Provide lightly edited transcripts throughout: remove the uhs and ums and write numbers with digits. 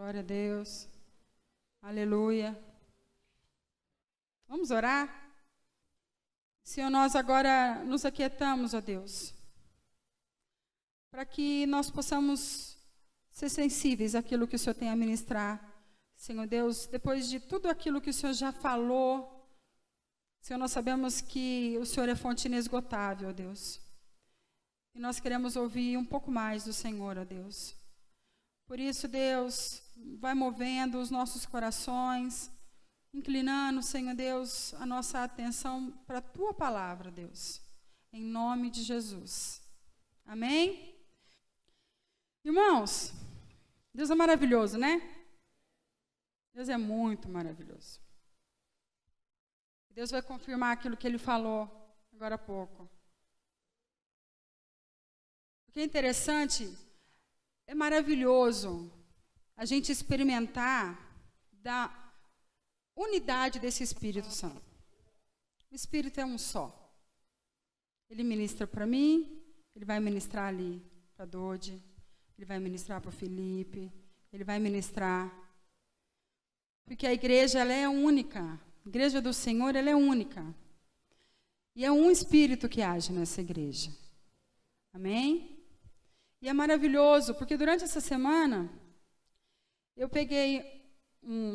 Glória a Deus. Aleluia. Vamos orar? Senhor, nós agora nos aquietamos, ó Deus, para que nós possamos ser sensíveis àquilo que o Senhor tem a ministrar. Senhor Deus, depois de tudo aquilo que o Senhor já falou, Senhor, nós sabemos que o Senhor é fonte inesgotável, ó Deus. E nós queremos ouvir um pouco mais do Senhor, ó Deus. Por isso, Deus, vai movendo os nossos corações, inclinando, Senhor Deus, a nossa atenção para a Tua palavra, Deus. Em nome de Jesus. Amém? Irmãos, Deus é maravilhoso, né? Deus é muito maravilhoso. Deus vai confirmar aquilo que Ele falou agora há pouco. O que é interessante, é maravilhoso a gente experimentar da unidade desse Espírito Santo. O Espírito é um só. Ele ministra para mim, ele vai ministrar ali para a Dodi, ele vai ministrar para o Felipe, ele vai ministrar. Porque a igreja, ela é única. A igreja do Senhor, ela é única. E é um Espírito que age nessa igreja. Amém? E é maravilhoso, porque durante essa semana, eu peguei,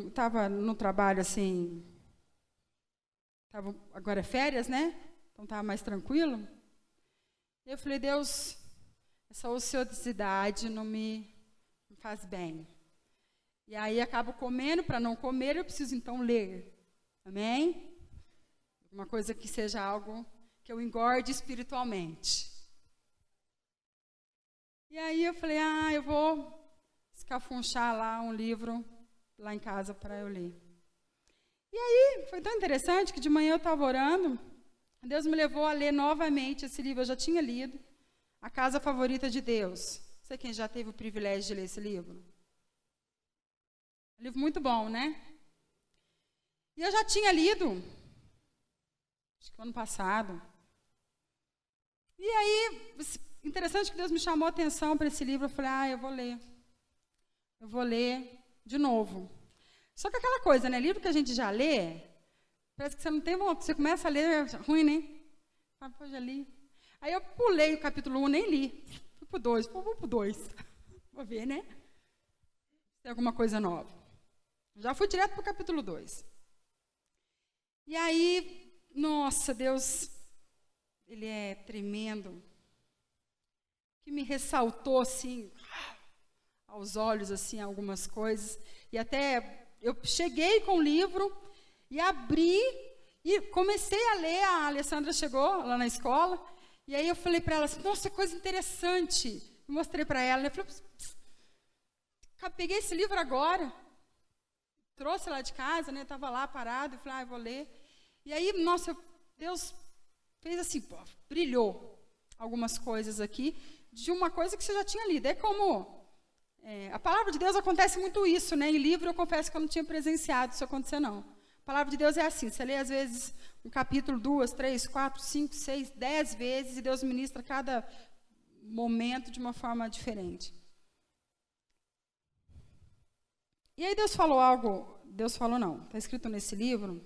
estava no trabalho assim, agora é férias, né? Então estava mais tranquilo. E eu falei, Deus, essa ociosidade não me faz bem. E aí acabo comendo, para não comer, eu preciso então ler. Amém? Uma coisa que seja algo que eu engorde espiritualmente. E aí eu falei, eu vou escafunchar lá um livro lá em casa para eu ler. E aí foi tão interessante que de manhã eu estava orando, Deus me levou a ler novamente esse livro, eu já tinha lido, A Casa Favorita de Deus. Não sei quem já teve o privilégio de ler esse livro. Um livro muito bom, né? E eu já tinha lido, acho que ano passado. E aí, interessante que Deus me chamou a atenção para esse livro. Eu falei, eu vou ler. Eu vou ler de novo. Só que aquela coisa, né? Livro que a gente já lê, parece que você não tem vontade. Você começa a ler, é ruim, né? Ah, pô, já li. Aí eu pulei o capítulo 1, nem li. Fui para o 2, vou para o 2. Vou ver, né? Se tem alguma coisa nova. Já fui direto para o capítulo 2. E aí, nossa, Deus, Ele é tremendo. Que me ressaltou, assim, aos olhos, assim, algumas coisas. E até eu cheguei com o livro e abri e comecei a ler. A Alessandra chegou lá na escola. E aí eu falei para ela assim, nossa, coisa interessante. Eu mostrei para ela. Eu falei, peguei esse livro agora. Trouxe lá de casa, né? Estava lá parado. Eu falei, eu vou ler. E aí, nossa, Deus fez assim, brilhou algumas coisas aqui, de uma coisa que você já tinha lido. É como, a palavra de Deus acontece muito isso, né? Em livro eu confesso que eu não tinha presenciado isso acontecer, não. A palavra de Deus é assim, você lê às vezes um capítulo 2, 3, 4, 5, 6, 10 vezes, e Deus ministra cada momento de uma forma diferente. E aí Deus falou algo, está escrito nesse livro,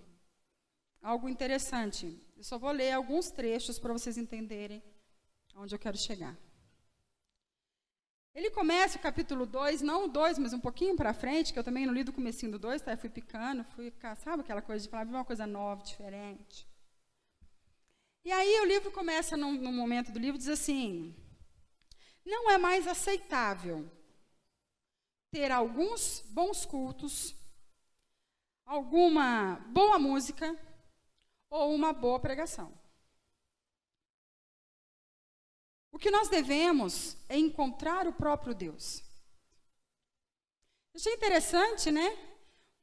algo interessante. Eu só vou ler alguns trechos para vocês entenderem onde eu quero chegar. Ele começa o capítulo 2, não o 2, mas um pouquinho para frente, que eu também não li do comecinho do 2, tá? Eu fui picando, sabe aquela coisa de falar, uma coisa nova, diferente. E aí o livro começa, num momento do livro, diz assim, não é mais aceitável ter alguns bons cultos, alguma boa música ou uma boa pregação. O que nós devemos é encontrar o próprio Deus. Achei interessante, né?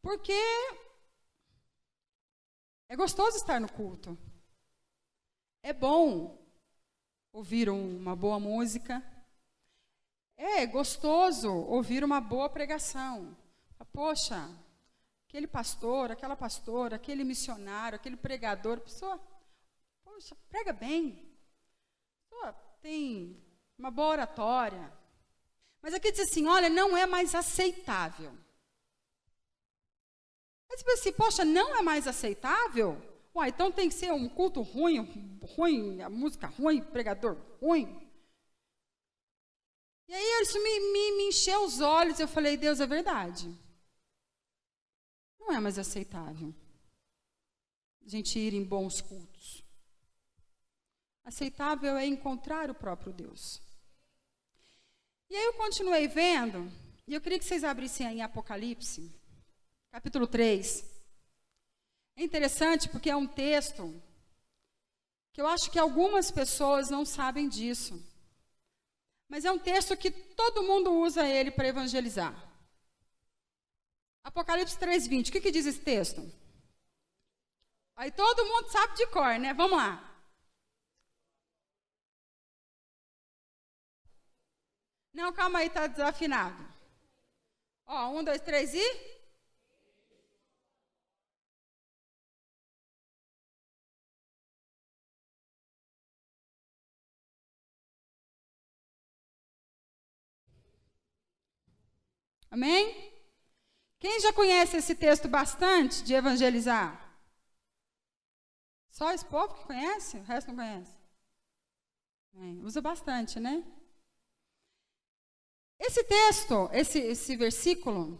Porque é gostoso estar no culto. É bom ouvir uma boa música. É gostoso ouvir uma boa pregação. Poxa, aquele pastor, aquela pastora, aquele missionário, aquele pregador, pessoa, poxa, prega bem. Pessoa, tem uma boa oratória. Mas aqui diz assim, olha, não é mais aceitável. Aí você pensa assim, poxa, não é mais aceitável? Uai, então tem que ser um culto ruim, a música ruim, pregador ruim. E aí isso me encheu os olhos, eu falei, Deus, é verdade. Não é mais aceitável a gente ir em bons cultos. Aceitável é encontrar o próprio Deus. E aí eu continuei vendo, e eu queria que vocês abrissem aí em Apocalipse, capítulo 3. É interessante porque é um texto que eu acho que algumas pessoas não sabem disso. Mas é um texto que todo mundo usa ele para evangelizar. Apocalipse 3:20, o que diz esse texto? Aí todo mundo sabe de cor, né? Vamos lá. Não, calma aí, está desafinado. Ó, 1, 2, 3 e... Amém? Quem já conhece esse texto bastante de evangelizar? Só esse povo que conhece? O resto não conhece? Usa bastante, né? Esse texto, esse versículo,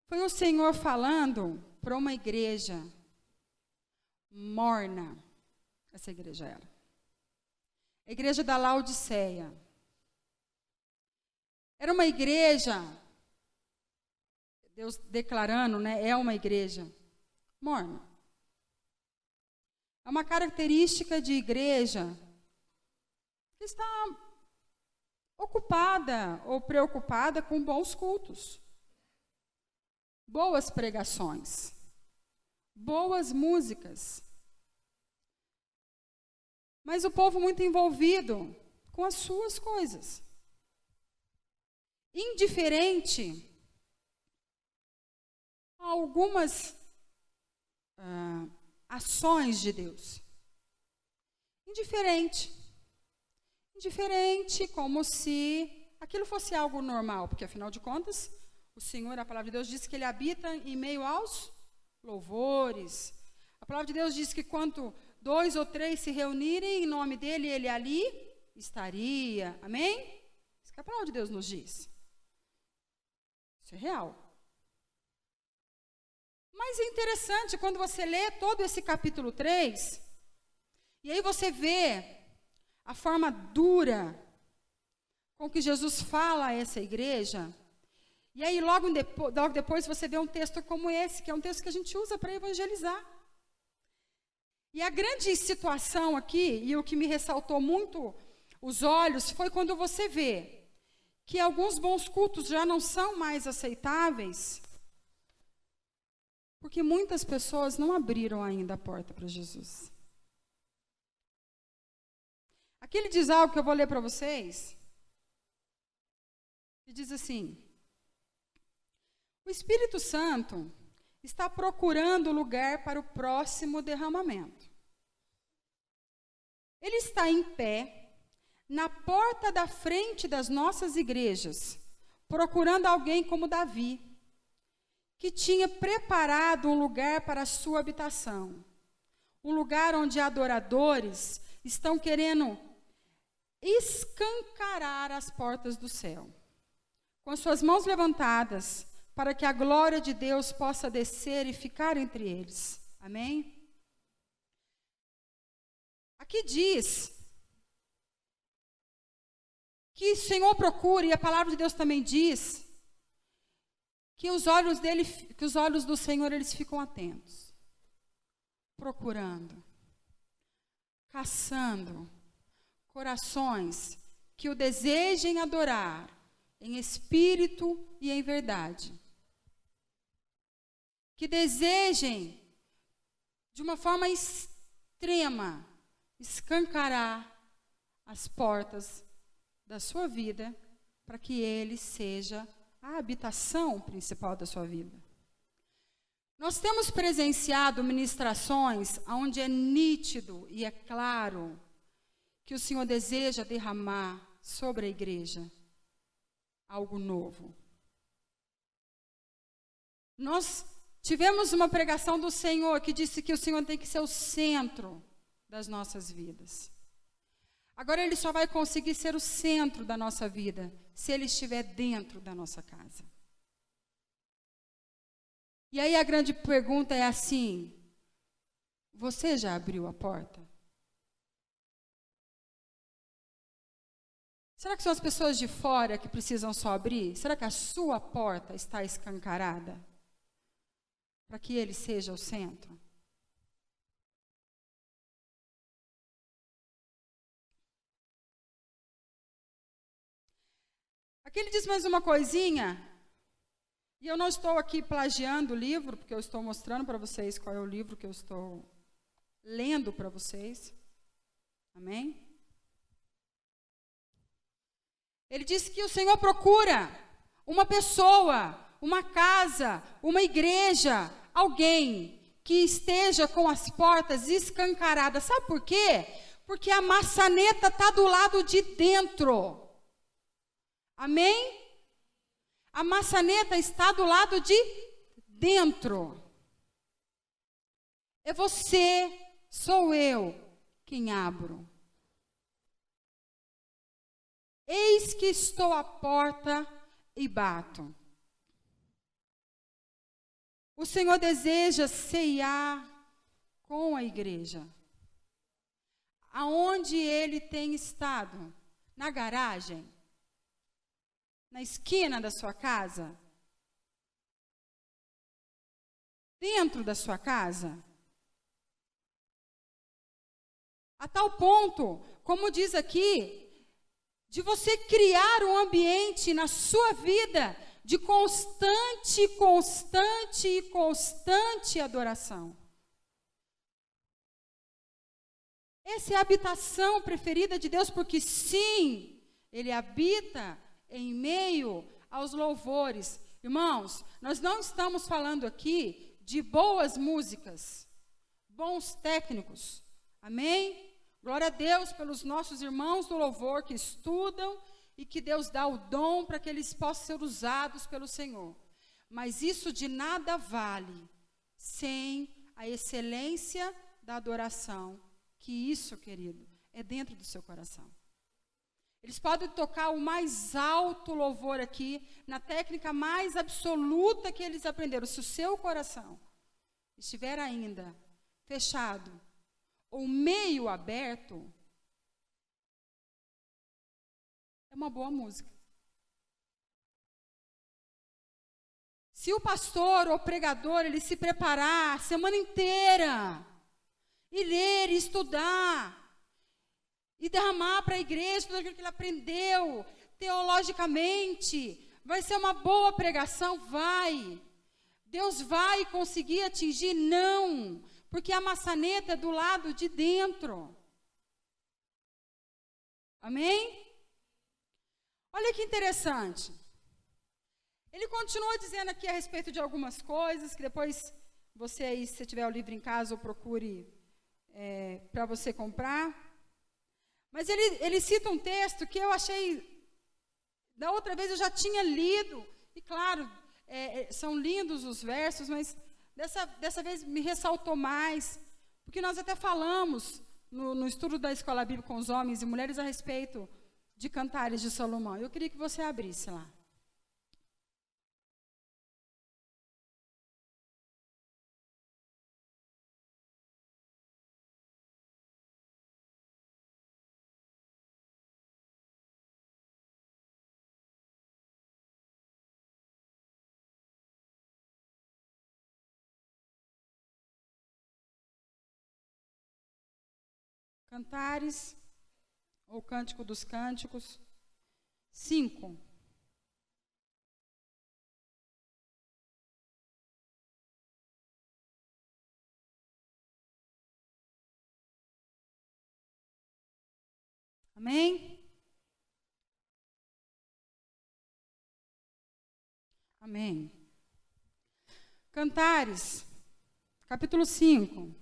foi o Senhor falando para uma igreja morna. Essa igreja era. A igreja da Laodiceia. Era uma igreja, Deus declarando, né? É uma igreja morna. É uma característica de igreja que está ocupada ou preocupada com bons cultos, boas pregações, boas músicas. Mas o povo muito envolvido com as suas coisas. Indiferente a algumas ações de Deus. Indiferente, como se aquilo fosse algo normal, porque afinal de contas, o Senhor, a palavra de Deus diz que Ele habita em meio aos louvores. A palavra de Deus diz que quando 2 ou 3 se reunirem em nome dEle, Ele ali estaria. Amém? Isso que a palavra de Deus nos diz. Isso é real. Mas é interessante quando você lê todo esse capítulo 3, e aí você vê a forma dura com que Jesus fala a essa igreja, e aí logo depois você vê um texto como esse, que é um texto que a gente usa para evangelizar. E a grande situação aqui, e o que me ressaltou muito os olhos, foi quando você vê que alguns bons cultos já não são mais aceitáveis, porque muitas pessoas não abriram ainda a porta para Jesus. Aqui ele diz algo que eu vou ler para vocês. Ele diz assim: o Espírito Santo está procurando lugar para o próximo derramamento. Ele está em pé na porta da frente das nossas igrejas, procurando alguém como Davi, que tinha preparado um lugar para a sua habitação, um lugar onde adoradores estão querendo escancarar as portas do céu, com suas mãos levantadas, para que a glória de Deus possa descer e ficar entre eles. Amém? Aqui diz que o Senhor procura, e a palavra de Deus também diz, que os olhos do Senhor, eles ficam atentos, procurando, caçando corações que o desejem adorar em espírito e em verdade. Que desejem, de uma forma extrema, escancarar as portas da sua vida, para que ele seja a habitação principal da sua vida. Nós temos presenciado ministrações onde é nítido e é claro que o Senhor deseja derramar sobre a igreja algo novo. Nós tivemos uma pregação do Senhor que disse que o Senhor tem que ser o centro das nossas vidas. Agora Ele só vai conseguir ser o centro da nossa vida se Ele estiver dentro da nossa casa. E aí a grande pergunta é assim: você já abriu a porta? Será que são as pessoas de fora que precisam só abrir? Será que a sua porta está escancarada para que Ele seja o centro? Aqui ele diz mais uma coisinha, e eu não estou aqui plagiando o livro, porque eu estou mostrando para vocês qual é o livro que eu estou lendo para vocês. Amém? Ele diz que o Senhor procura uma pessoa, uma casa, uma igreja, alguém que esteja com as portas escancaradas. Sabe por quê? Porque a maçaneta está do lado de dentro. Amém? A maçaneta está do lado de dentro. É você, sou eu, quem abro. Eis que estou à porta e bato. O Senhor deseja ceiar com a igreja. Aonde Ele tem estado? Na garagem? Na esquina da sua casa? Dentro da sua casa? A tal ponto, como diz aqui, de você criar um ambiente na sua vida de constante adoração. Essa é a habitação preferida de Deus, porque sim, Ele habita em meio aos louvores. Irmãos, nós não estamos falando aqui de boas músicas, bons técnicos. Amém? Glória a Deus pelos nossos irmãos do louvor que estudam e que Deus dá o dom para que eles possam ser usados pelo Senhor. Mas isso de nada vale sem a excelência da adoração, que isso, querido, é dentro do seu coração. Eles podem tocar o mais alto louvor aqui, na técnica mais absoluta que eles aprenderam. Se o seu coração estiver ainda fechado ou meio aberto, é uma boa música. Se o pastor ou pregador, ele se preparar a semana inteira, e ler, e estudar, e derramar para a igreja tudo aquilo que ele aprendeu, teologicamente, vai ser uma boa pregação? Vai. Deus vai conseguir atingir? Não. Porque a maçaneta é do lado de dentro. Amém? Olha que interessante. Ele continua dizendo aqui a respeito de algumas coisas, que depois você aí, se tiver o livro em casa, ou procure para você comprar. Mas ele cita um texto que eu achei, da outra vez eu já tinha lido, e claro, são lindos os versos, mas dessa vez me ressaltou mais, porque nós até falamos no estudo da Escola Bíblica com os homens e mulheres a respeito de Cantares de Salomão. Eu queria que você abrisse lá. Cantares, ou Cântico dos Cânticos, 5. Amém? Amém. Cantares, capítulo 5.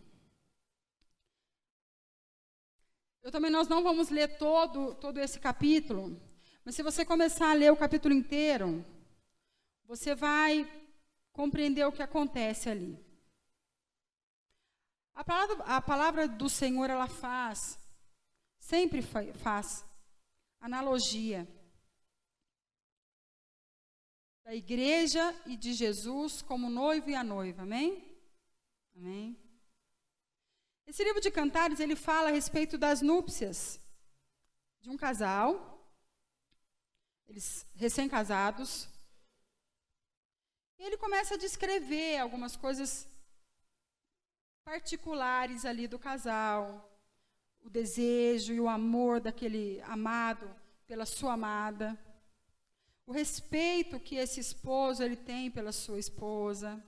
Nós não vamos ler todo esse capítulo, mas se você começar a ler o capítulo inteiro, você vai compreender o que acontece ali. A palavra do Senhor, ela sempre faz analogia da igreja e de Jesus como noivo e a noiva, amém? Amém. Esse livro de Cantares, ele fala a respeito das núpcias de um casal, eles recém-casados, e ele começa a descrever algumas coisas particulares ali do casal, o desejo e o amor daquele amado pela sua amada, o respeito que esse esposo ele tem pela sua esposa.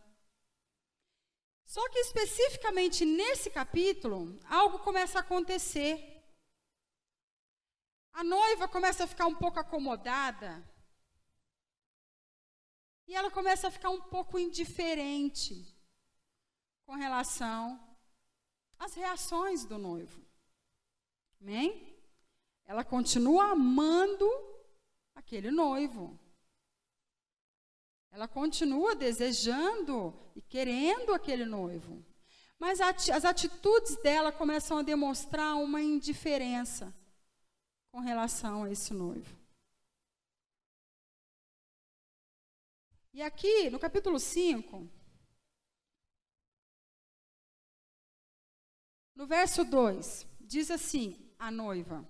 Só que especificamente nesse capítulo, algo começa a acontecer. A noiva começa a ficar um pouco acomodada e ela começa a ficar um pouco indiferente com relação às reações do noivo. Amém? Ela continua amando aquele noivo. Ela continua desejando e querendo aquele noivo. Mas as atitudes dela começam a demonstrar uma indiferença com relação a esse noivo. E aqui, no capítulo 5, no verso 2, diz assim, a noiva: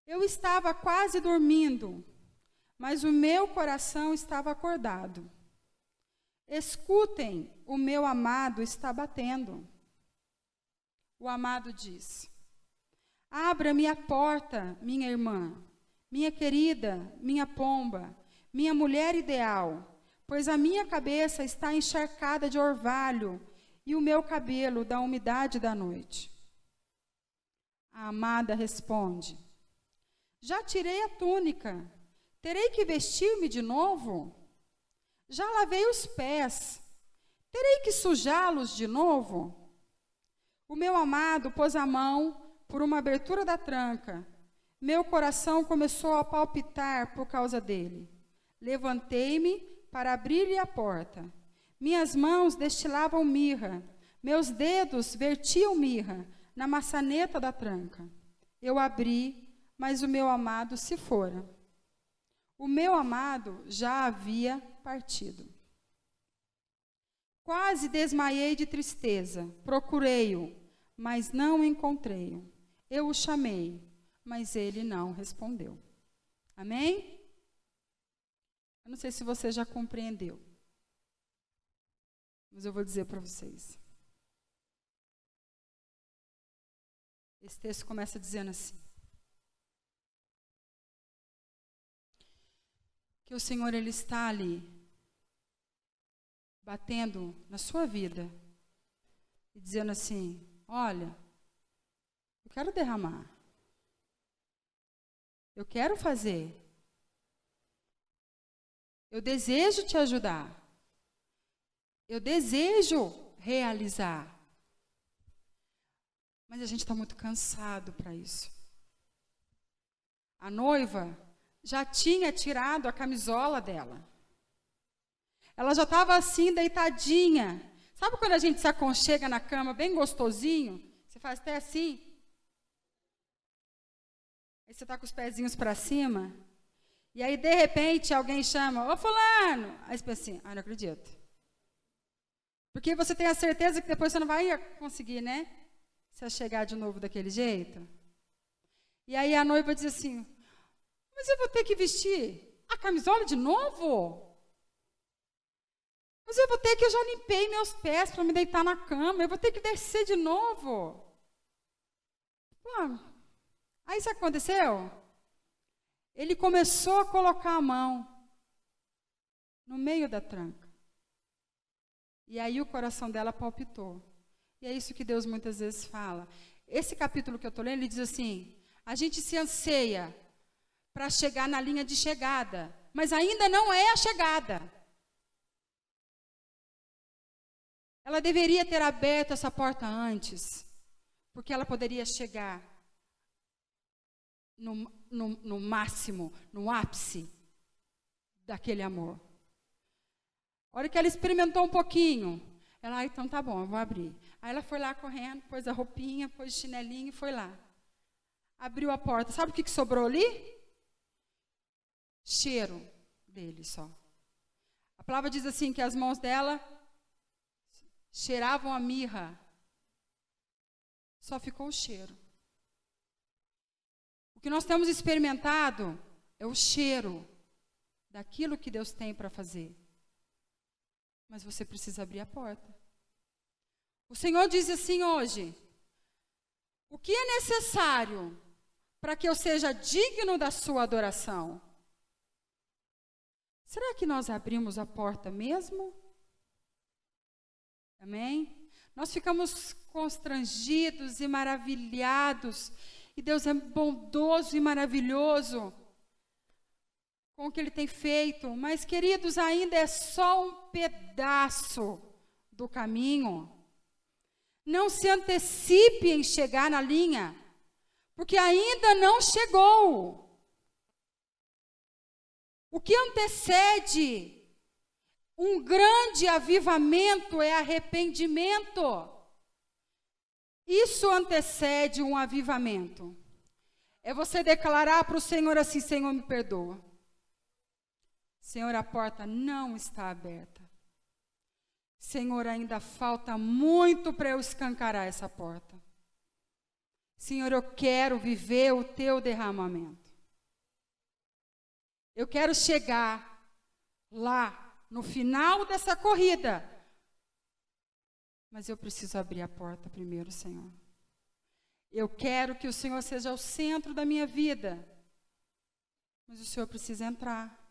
eu estava quase dormindo, mas o meu coração estava acordado. Escutem, o meu amado está batendo. O amado diz: abra-me a porta, minha irmã, minha querida, minha pomba, minha mulher ideal, pois a minha cabeça está encharcada de orvalho e o meu cabelo da umidade da noite. A amada responde: já tirei a túnica, terei que vestir-me de novo? Já lavei os pés, terei que sujá-los de novo? O meu amado pôs a mão por uma abertura da tranca. Meu coração começou a palpitar por causa dele. Levantei-me para abrir-lhe a porta. Minhas mãos destilavam mirra, meus dedos vertiam mirra na maçaneta da tranca. Eu abri, mas o meu amado se fora. O meu amado já havia partido. Quase desmaiei de tristeza. Procurei-o, mas não encontrei-o. Eu o chamei, mas ele não respondeu. Amém? Eu não sei se você já compreendeu, mas eu vou dizer para vocês. Esse texto começa dizendo assim: que o Senhor, Ele está ali, batendo na sua vida, e dizendo assim: olha, eu quero derramar, eu quero fazer, eu desejo te ajudar, eu desejo realizar, mas a gente está muito cansado para isso. A noiva já tinha tirado a camisola dela. Ela já estava assim, deitadinha. Sabe quando a gente se aconchega na cama, bem gostosinho? Você faz até assim. Aí você está com os pezinhos para cima. E aí, de repente, alguém chama: ô fulano! Aí você pensa assim: não acredito. Porque você tem a certeza que depois você não vai conseguir, né? Se chegar de novo daquele jeito. E aí a noiva diz assim: mas eu vou ter que vestir a camisola de novo? Mas eu vou ter que, eu já limpei meus pés para me deitar na cama, eu vou ter que descer de novo. Pô, aí isso aconteceu? Ele começou a colocar a mão no meio da tranca. E aí o coração dela palpitou. E é isso que Deus muitas vezes fala. Esse capítulo que eu estou lendo, ele diz assim: a gente se anseia para chegar na linha de chegada, mas ainda não é a chegada. Ela deveria ter aberto essa porta antes, porque ela poderia chegar no máximo, no ápice daquele amor. A hora que ela experimentou um pouquinho, ela, então tá bom, eu vou abrir. Aí ela foi lá correndo, pôs a roupinha, pôs o chinelinho e foi lá. Abriu a porta. Sabe o que sobrou ali? Cheiro dele só. A palavra diz assim, que as mãos dela cheiravam a mirra. Só ficou o cheiro. O que nós temos experimentado é o cheiro daquilo que Deus tem para fazer. Mas você precisa abrir a porta. O Senhor diz assim hoje: o que é necessário para que eu seja digno da sua adoração? Será que nós abrimos a porta mesmo? Amém? Nós ficamos constrangidos e maravilhados, e Deus é bondoso e maravilhoso com o que Ele tem feito, mas, queridos, ainda é só um pedaço do caminho. Não se antecipe em chegar na linha, porque ainda não chegou. O que antecede um grande avivamento é arrependimento. Isso antecede um avivamento. É você declarar para o Senhor assim: Senhor, me perdoa. Senhor, a porta não está aberta. Senhor, ainda falta muito para eu escancarar essa porta. Senhor, eu quero viver o teu derramamento. Eu quero chegar lá, no final dessa corrida. Mas eu preciso abrir a porta primeiro, Senhor. Eu quero que o Senhor seja o centro da minha vida. Mas o Senhor precisa entrar.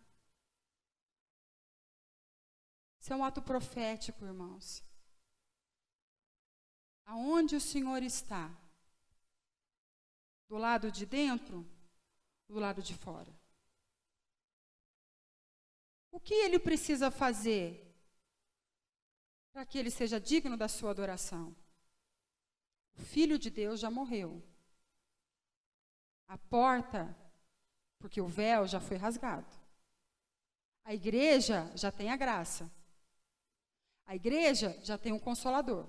Isso é um ato profético, irmãos. Aonde o Senhor está? Do lado de dentro? Do lado de fora? O que Ele precisa fazer para que Ele seja digno da sua adoração? O Filho de Deus já morreu. A porta, porque o véu já foi rasgado. A igreja já tem a graça. A igreja já tem um consolador.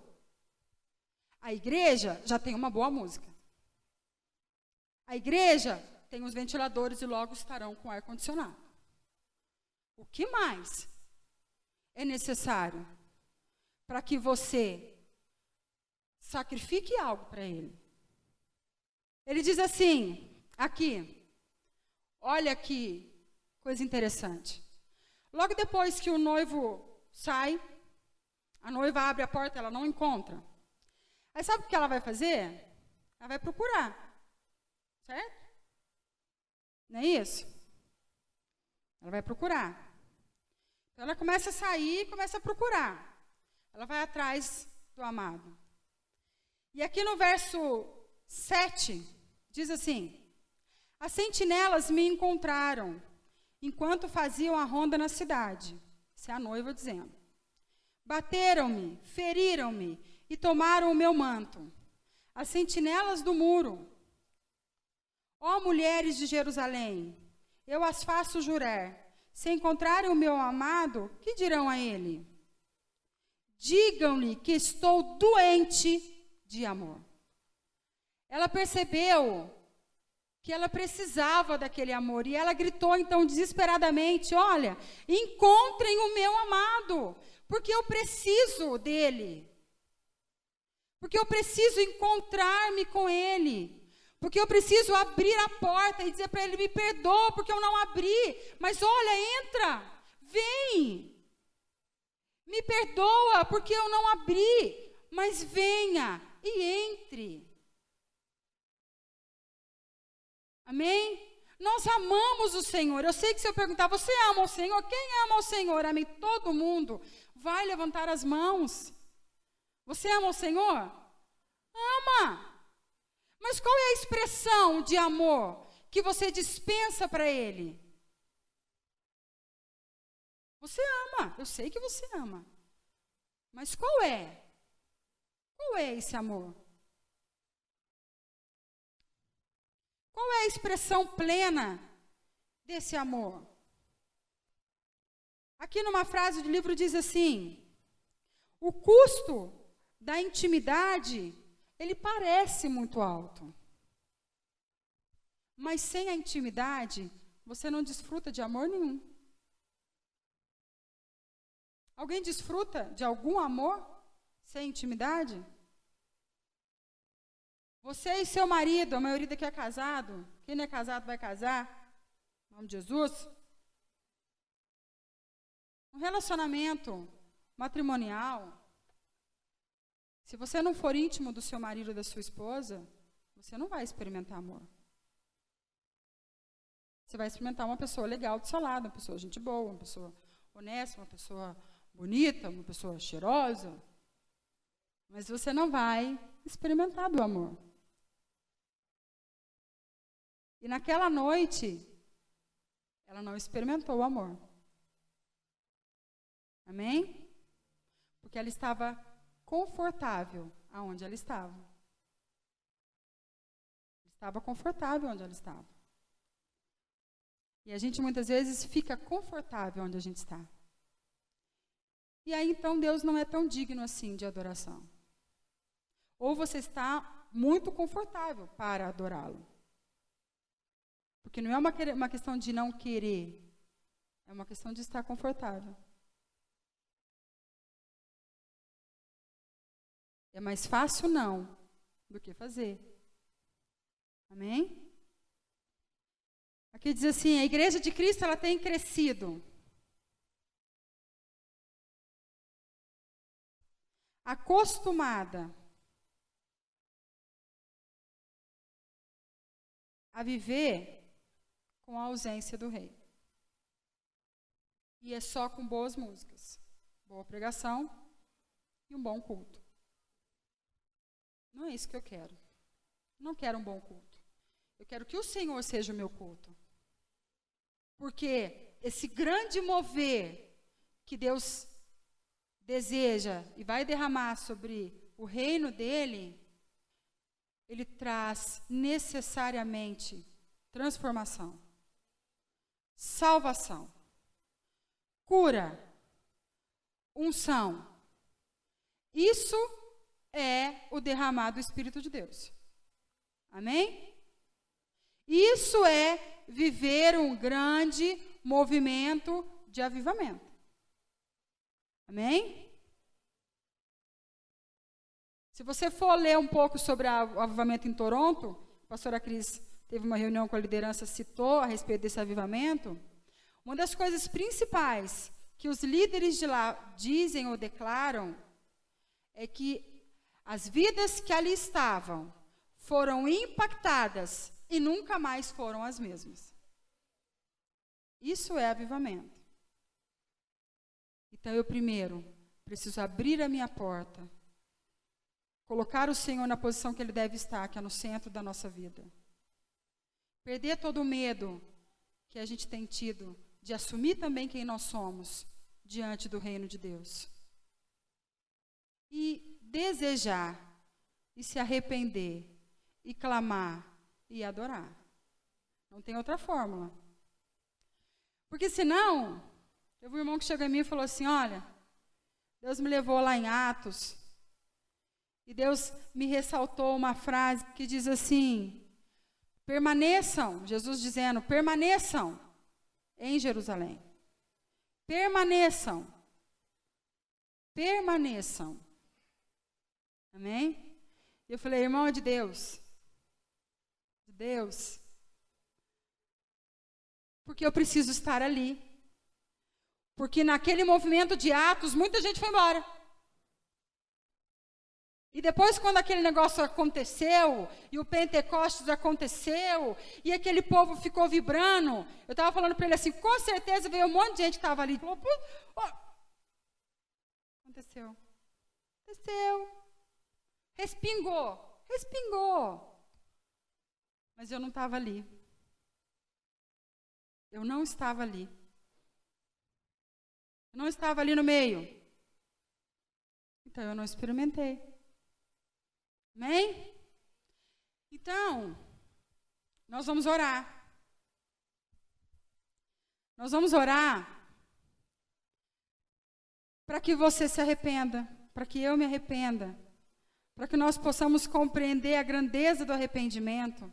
A igreja já tem uma boa música. A igreja tem os ventiladores e logo estarão com ar-condicionado. O que mais é necessário para que você sacrifique algo para Ele? Ele diz assim, aqui, olha que coisa interessante. Logo depois que o noivo sai, a noiva abre a porta, ela não encontra. Aí sabe o que ela vai fazer? Ela vai procurar. Certo? Não é isso? Ela vai procurar. Então ela começa a sair e começa a procurar. Ela vai atrás do amado. E aqui no verso 7, diz assim: as sentinelas me encontraram enquanto faziam a ronda na cidade. Isso é a noiva dizendo. Bateram-me, feriram-me e tomaram o meu manto. As sentinelas do muro. Ó mulheres de Jerusalém, eu as faço jurar. Se encontrarem o meu amado, que dirão a ele? Digam-lhe que estou doente de amor. Ela percebeu que ela precisava daquele amor. E ela gritou então desesperadamente: olha, encontrem o meu amado, porque eu preciso dele. Porque eu preciso encontrar-me com ele. Porque eu preciso abrir a porta e dizer para ele: me perdoa porque eu não abri. Mas olha, entra, vem. Me perdoa porque eu não abri. Mas venha e entre. Amém? Nós amamos o Senhor. Eu sei que se eu perguntar, você ama o Senhor? Quem ama o Senhor? Amém? Todo mundo vai levantar as mãos. Você ama o Senhor? Ama. Mas qual é a expressão de amor que você dispensa para Ele? Você ama. Eu sei que você ama. Mas qual é? Qual é esse amor? Qual é a expressão plena desse amor? Aqui numa frase do livro diz assim: o custo da intimidade, ele parece muito alto. Mas sem a intimidade, você não desfruta de amor nenhum. Alguém desfruta de algum amor sem intimidade? Você e seu marido, a maioria daqui é casado. Quem não é casado vai casar. Em nome de Jesus. Um relacionamento matrimonial, se você não for íntimo do seu marido ou da sua esposa, você não vai experimentar amor. Você vai experimentar uma pessoa legal do seu lado, uma pessoa gente boa, uma pessoa honesta, uma pessoa bonita, uma pessoa cheirosa. Mas você não vai experimentar do amor. E naquela noite, ela não experimentou o amor. Amém? Porque ela estava confortável aonde ela estava. Estava confortável onde ela estava. E a gente muitas vezes fica confortável onde a gente está. E aí então Deus não é tão digno assim de adoração. Ou você está muito confortável para adorá-lo. Porque não é uma questão de não querer, é uma questão de estar confortável. É mais fácil não do que fazer. Amém? Aqui diz assim, a igreja de Cristo ela tem crescido. Acostumada a viver com a ausência do rei. E é só com boas músicas, boa pregação e um bom culto. Não é isso que eu quero. Eu não quero um bom culto. Eu quero que o Senhor seja o meu culto. Porque esse grande mover que Deus deseja e vai derramar sobre o reino dele, ele traz necessariamente transformação, salvação, cura, unção. Isso é o derramar do Espírito de Deus. Amém? Isso é viver um grande movimento de avivamento. Amém? Se você for ler um pouco sobre o avivamento em Toronto, a pastora Cris teve uma reunião com a liderança, citou a respeito desse avivamento. Uma das coisas principais que os líderes de lá dizem ou declaram é que as vidas que ali estavam foram impactadas e nunca mais foram as mesmas. Isso é avivamento. Então, eu primeiro preciso abrir a minha porta, colocar o Senhor na posição que Ele deve estar, que é no centro da nossa vida. Perder todo o medo que a gente tem tido de assumir também quem nós somos diante do reino de Deus. E desejar, e se arrepender, e clamar, e adorar. Não tem outra fórmula. Porque senão, teve um irmão que chegou em mim e falou assim, olha, Deus me levou lá em Atos, e Deus me ressaltou uma frase que diz assim, permaneçam, Jesus dizendo, permaneçam em Jerusalém. Permaneçam. Permaneçam. Amém? Eu falei, irmão, é de Deus. De Deus. Porque eu preciso estar ali. Porque naquele movimento de Atos, muita gente foi embora. E depois, quando aquele negócio aconteceu, e o Pentecostes aconteceu, e aquele povo ficou vibrando, eu estava falando para ele assim, com certeza veio um monte de gente que estava ali. Falou, aconteceu. Aconteceu. Respingou. Respingou. Mas eu não estava ali. Eu não estava ali. Eu não estava ali no meio. Então, eu não experimentei. Amém? Então, nós vamos orar. Nós vamos orar para que você se arrependa, para que eu me arrependa, para que nós possamos compreender a grandeza do arrependimento,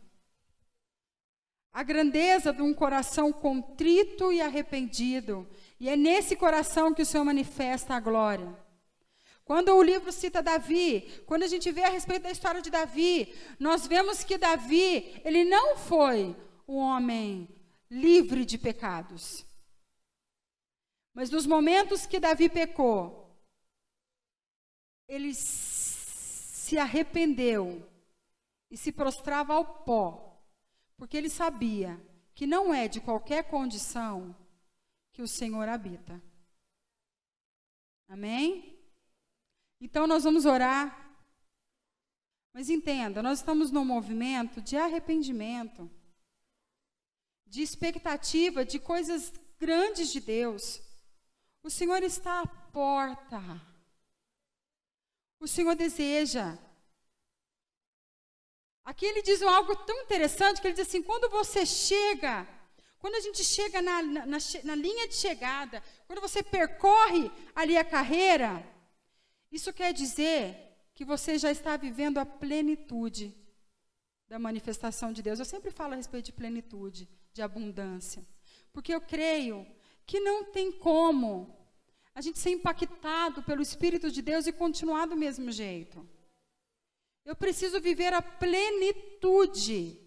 a grandeza de um coração contrito e arrependido. E é nesse coração que o Senhor manifesta a glória. Quando o livro cita Davi, quando a gente vê a respeito da história de Davi, nós vemos que Davi, ele não foi um homem livre de pecados. Mas nos momentos que Davi pecou, ele se arrependeu e se prostrava ao pó, porque ele sabia que não é de qualquer condição que o Senhor habita. Amém? Então nós vamos orar. Mas entenda, nós estamos num movimento de arrependimento, de expectativa de coisas grandes de Deus. O Senhor está à porta. O Senhor deseja. Aqui ele diz algo tão interessante, que ele diz assim, quando a gente chega na linha de chegada, quando você percorre ali a carreira, isso quer dizer que você já está vivendo a plenitude da manifestação de Deus. Eu sempre falo a respeito de plenitude, de abundância, porque eu creio que não tem como a gente ser impactado pelo Espírito de Deus e continuar do mesmo jeito. Eu preciso viver a plenitude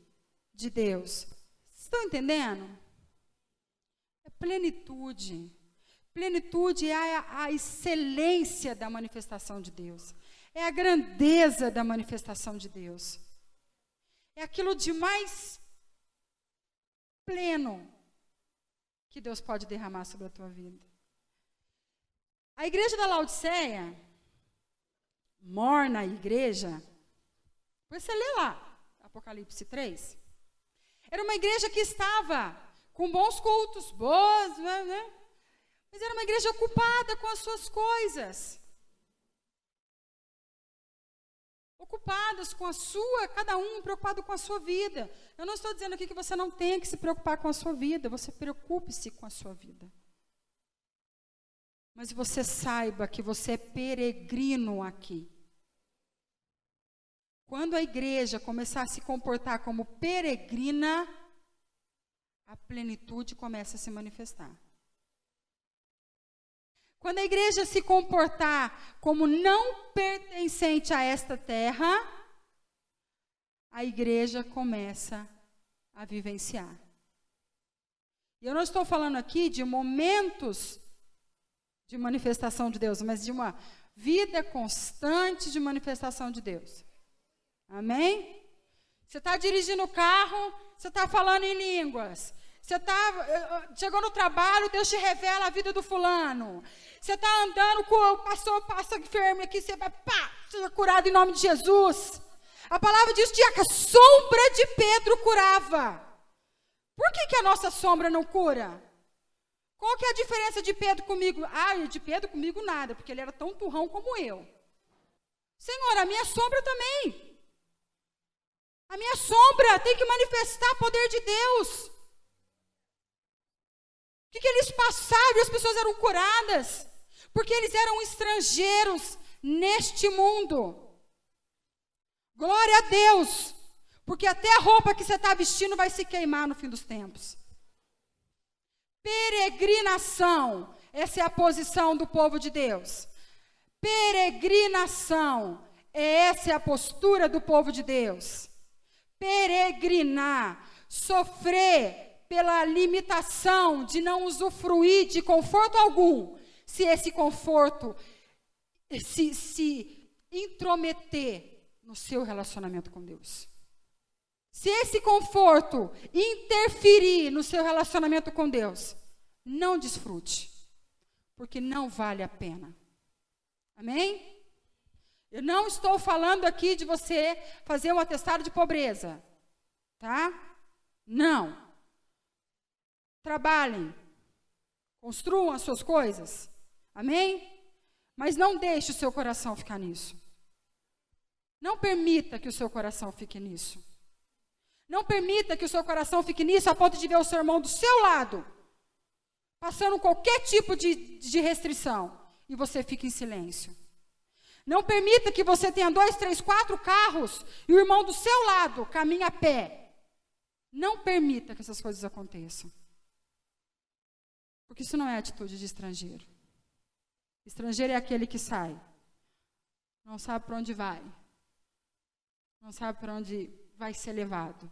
de Deus. Estão entendendo? É plenitude. Plenitude é a excelência da manifestação de Deus. É a grandeza da manifestação de Deus. É aquilo de mais pleno que Deus pode derramar sobre a tua vida. A igreja da Laodiceia, morna igreja, você lê lá, Apocalipse 3, era uma igreja que estava com bons cultos, boas, né? Mas era uma igreja ocupada com as suas coisas. Ocupadas com a sua, cada um preocupado com a sua vida. Eu não estou dizendo aqui que você não tenha que se preocupar com a sua vida, você preocupe-se com a sua vida. Mas você saiba que você é peregrino aqui. Quando a igreja começar a se comportar como peregrina, a plenitude começa a se manifestar. Quando a igreja se comportar como não pertencente a esta terra, a igreja começa a vivenciar. E eu não estou falando aqui de momentos de manifestação de Deus, mas de uma vida constante de manifestação de Deus. Amém? Você está dirigindo o carro, você está falando em línguas. Você chegou no trabalho, Deus te revela a vida do fulano. Você está andando com o pastor, passa enfermo aqui, você vai, seja curado em nome de Jesus. A palavra diz que a sombra de Pedro curava. Por que a nossa sombra não cura? Qual que é a diferença de Pedro comigo? De Pedro comigo nada, porque ele era tão turrão como eu. Senhor, a minha sombra também. A minha sombra tem que manifestar o poder de Deus. O que eles passaram e as pessoas eram curadas? Porque eles eram estrangeiros neste mundo. Glória a Deus. Porque até a roupa que você está vestindo vai se queimar no fim dos tempos. Peregrinação. Essa é a posição do povo de Deus. Peregrinação. Essa é a postura do povo de Deus. Peregrinar. Sofrer pela limitação de não usufruir de conforto algum, se esse conforto se intrometer no seu relacionamento com Deus. Se esse conforto interferir no seu relacionamento com Deus, não desfrute, porque não vale a pena. Amém? Eu não estou falando aqui de você fazer um atestado de pobreza, tá? Não. Trabalhem, construam as suas coisas, amém? Mas não deixe o seu coração ficar nisso. Não permita que o seu coração fique nisso. Não permita que o seu coração fique nisso a ponto de ver o seu irmão do seu lado, passando qualquer tipo de restrição, e você fica em silêncio. Não permita que você tenha 2, 3, 4 carros e o irmão do seu lado caminha a pé. Não permita que essas coisas aconteçam. Porque isso não é atitude de estrangeiro. Estrangeiro é aquele que sai, não sabe para onde vai, não sabe para onde vai ser levado.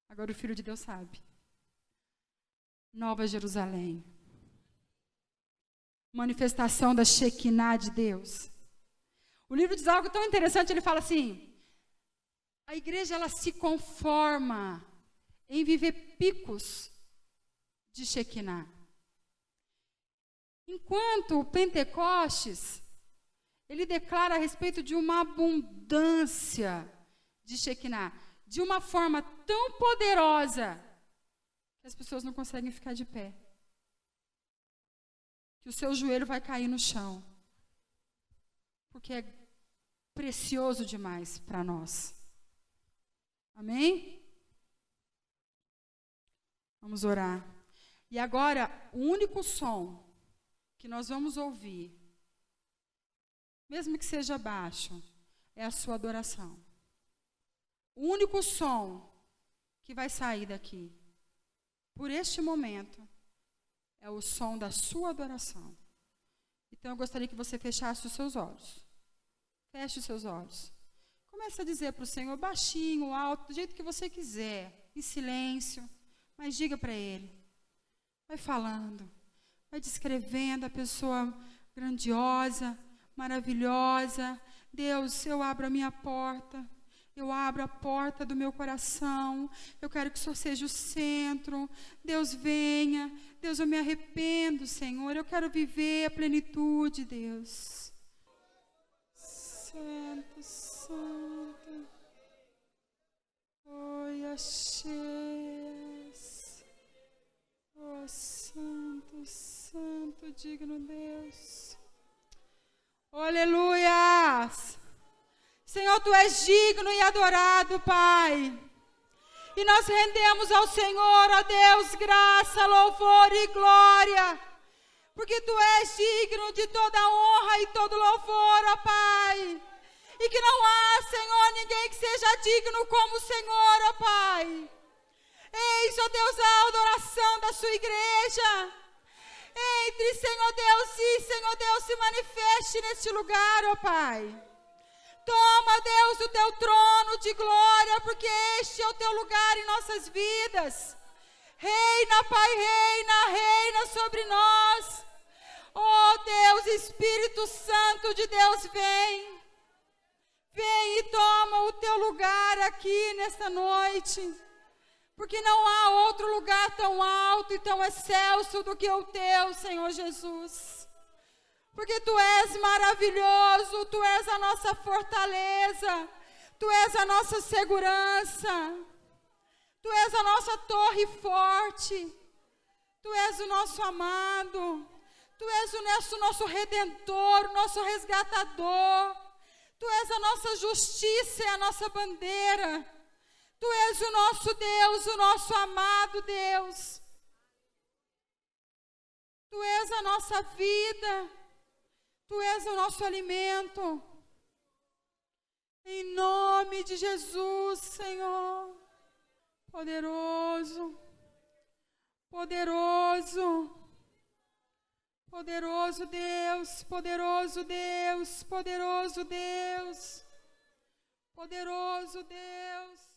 Agora o Filho de Deus sabe. Nova Jerusalém. Manifestação da Shekinah de Deus. O livro diz algo tão interessante, ele fala assim, a igreja ela se conforma em viver picos de Shekinah. Enquanto o Pentecostes, ele declara a respeito de uma abundância de Shekinah, de uma forma tão poderosa, que as pessoas não conseguem ficar de pé. Que o seu joelho vai cair no chão. Porque é precioso demais para nós. Amém? Vamos orar. E agora, o único som que nós vamos ouvir, mesmo que seja baixo, é a sua adoração. O único som que vai sair daqui, por este momento, é o som da sua adoração. Então, eu gostaria que você fechasse os seus olhos. Feche os seus olhos. Comece a dizer para o Senhor, baixinho, alto, do jeito que você quiser, em silêncio, mas diga para Ele. Vai falando, vai descrevendo a pessoa grandiosa, maravilhosa. Deus, eu abro a minha porta. Eu abro a porta do meu coração. Eu quero que o Senhor seja o centro. Deus, venha. Deus, eu me arrependo, Senhor. Eu quero viver a plenitude, Deus. Santo, santo. Oi, acheias. Oh, santo, santo, digno Deus. Aleluias. Senhor, Tu és digno e adorado, Pai. E nós rendemos ao Senhor, ó Deus, graça, louvor e glória. Porque Tu és digno de toda honra e todo louvor, ó Pai. E que não há, Senhor, ninguém que seja digno como o Senhor, ó Pai. Eis, ó Deus, a adoração da Sua igreja. Entre, Senhor Deus, e Senhor Deus se manifeste neste lugar, ó Pai. Toma, Deus, o Teu trono de glória, porque este é o Teu lugar em nossas vidas. Reina, Pai, reina, reina sobre nós. Oh, Deus, Espírito Santo de Deus, vem. Vem e toma o Teu lugar aqui nesta noite. Porque não há outro lugar tão alto e tão excelso do que o Teu, Senhor Jesus. Porque Tu és maravilhoso, Tu és a nossa fortaleza, Tu és a nossa segurança, Tu és a nossa torre forte, Tu és o nosso amado, Tu és o nosso redentor, o nosso resgatador, Tu és a nossa justiça e a nossa bandeira, Tu és o nosso Deus, o nosso amado Deus, Tu és a nossa vida, Tu és o nosso alimento. Em nome de Jesus, Senhor. Poderoso. Poderoso. Poderoso Deus. Poderoso Deus. Poderoso Deus. Poderoso Deus.